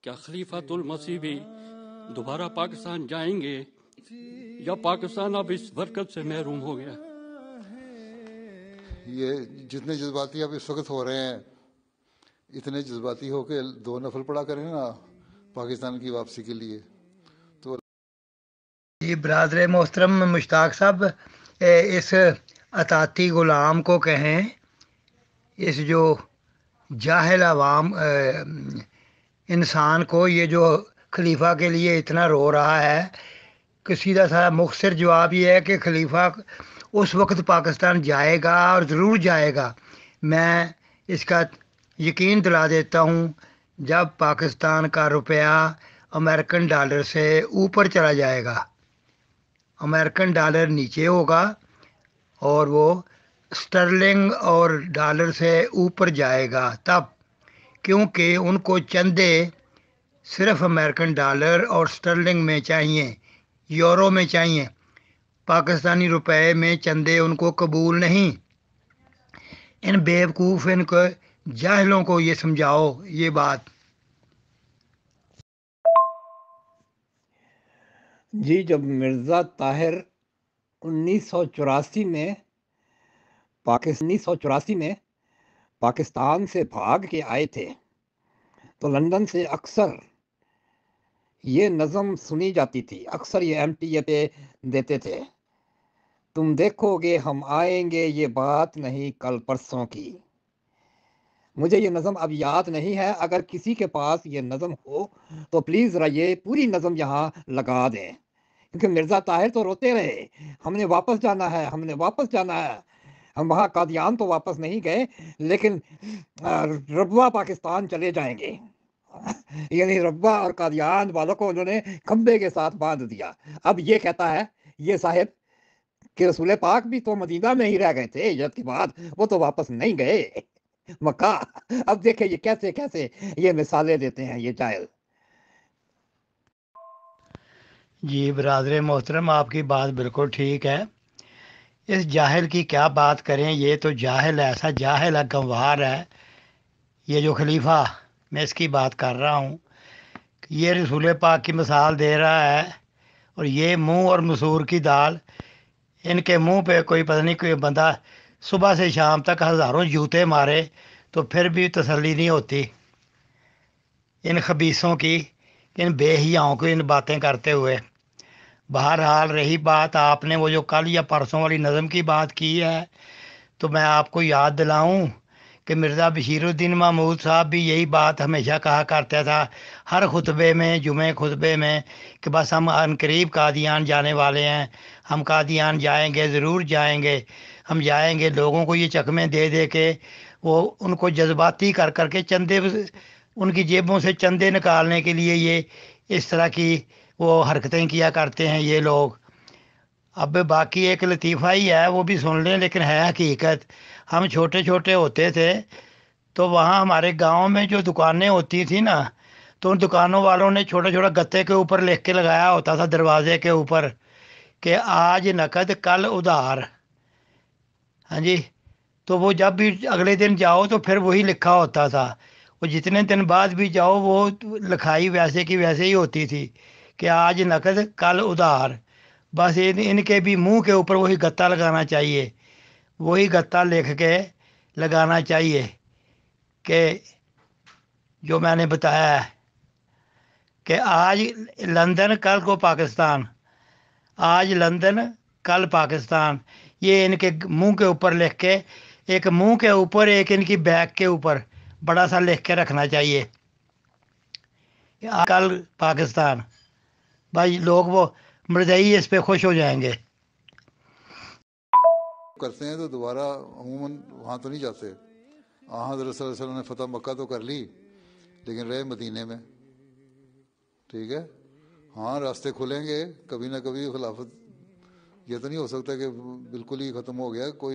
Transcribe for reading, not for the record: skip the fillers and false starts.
क्या खलीफातुल मसीह भी दोबारा पाकिस्तान जाएंगे या पाकिस्तान अब इस बरकत से महरूम हो गया? ये जितने जज्बाती अब इस वक्त हो रहे हैं, इतने जज्बाती होके दो नफल पड़ा करें ना पाकिस्तान की वापसी के लिए। तो जी बरदर मोहतरम मुश्ताक साहब, इस अताती ग़ुलाम को कहें, इस जो जाहिल अवाम इंसान को, ये जो खलीफा के लिए इतना रो रहा है, कि सीधा साधा मुख्तसर जवाब ये है कि खलीफा उस वक्त पाकिस्तान जाएगा और ज़रूर जाएगा। मैं इसका यकीन दिला देता हूँ, जब पाकिस्तान का रुपया अमेरिकन डॉलर से ऊपर चला जाएगा, अमेरिकन डॉलर नीचे होगा और वो स्टर्लिंग और डॉलर से ऊपर जाएगा तब, क्योंकि उनको चंदे सिर्फ अमेरिकन डॉलर और स्टर्लिंग में चाहिए, यूरो में चाहिए, पाकिस्तानी रुपए में चंदे उनको कबूल नहीं। इन बेवकूफ़, इनको जाहिलों को ये समझाओ ये बात। जी, जब मिर्ज़ा ताहिर 1984 में 1984 में पाकिस्तान से भाग के आए थे, तो लंदन से अक्सर ये नज़म सुनी जाती थी, अक्सर ये एमटीए पे देते थे, तुम देखोगे हम आएंगे, ये बात नहीं कल परसों की। मुझे ये नज़म अब याद नहीं है, अगर किसी के पास ये नज़म हो तो प्लीज़ ज़रा ये पूरी नज़म यहाँ लगा दें, क्योंकि मिर्ज़ा ताहिर तो रोते रहे, हमने वापस जाना है, हमने वापस जाना है। हम वहाँ कादियान तो वापस नहीं गए, लेकिन रब्वा पाकिस्तान चले जाएंगे। यानी रब्वा और कादियान वालों को उन्होंने खंबे के साथ बांध दिया। अब ये कहता है ये साहिब कि रसूल पाक भी तो मदीना में ही रह गए थे हिजरत के बाद, वो तो वापस नहीं गए मक्का। अब देखे ये कैसे कैसे ये मिसालें देते हैं ये जाहिल। जी बरदर मोहतरम, आपकी बात बिल्कुल ठीक है। इस जाहिल की क्या बात करें, ये तो जाहिल, ऐसा जाहिल है, गंवार है। ये जो खलीफा, मैं इसकी बात कर रहा हूँ, ये रसूल पाक की मिसाल दे रहा है, और ये मुंह और मसूर की दाल, इनके मुंह पे कोई पता नहीं, कोई बंदा सुबह से शाम तक हज़ारों जूते मारे तो फिर भी तसल्ली नहीं होती इन खबीसों की, इन बेहियाओं को इन बातें करते हुए। बहरहाल रही बात, आपने वो जो कल या परसों वाली नज़म की बात की है, तो मैं आपको याद दिलाऊं कि मिर्ज़ा बशीरुद्दीन महमूद साहब भी यही बात हमेशा कहा करता था, हर खुतबे में, जुमे खुतबे में, कि बस हम अनकरीब कादियान जाने वाले हैं, हम कादियान जाएंगे, ज़रूर जाएंगे, हम जाएंगे। लोगों को ये चकमे दे दे के, वो उनको जज्बाती कर करके चंदे, उनकी जेबों से चंदे निकालने के लिए ये इस तरह की वो हरकतें किया करते हैं ये लोग। अब बाकी एक लतीफ़ा ही है, वो भी सुन लें, लेकिन है हकीकत। हम छोटे छोटे होते थे तो वहाँ हमारे गांव में जो दुकानें होती थी ना, तो उन दुकानों वालों ने छोटा छोटा गत्ते के ऊपर लिख के लगाया होता था दरवाजे के ऊपर कि आज नकद कल उधार। हाँ जी। तो वो जब भी अगले दिन जाओ तो फिर वही लिखा होता था, वो जितने दिन बाद भी जाओ वो लिखाई वैसे की वैसे ही होती थी कि आज नकद कल उधार। बस इनके भी मुंह के ऊपर वही गत्ता लगाना चाहिए, वही गत्ता लिख के लगाना चाहिए कि जो मैंने बताया है कि आज लंदन कल को पाकिस्तान, आज लंदन कल पाकिस्तान, ये इनके मुंह के ऊपर लिख के, एक मुंह के ऊपर, एक इनकी बैग के ऊपर बड़ा सा लिख के रखना चाहिए कि आज कल पाकिस्तान। भाई लोग वो मर्दई इस पे खुश हो जाएंगे। करते हैं तो दोबारा अमूमन वहाँ तो नहीं जाते। हज़रत सल्लल्लाहु अलैहि वसल्लम ने फतह मक्का तो कर ली, लेकिन रहे मदीने में। ठीक है, हाँ रास्ते खुलेंगे कभी ना कभी खिलाफत, ये तो नहीं हो सकता कि बिल्कुल ही ख़त्म हो गया कोई।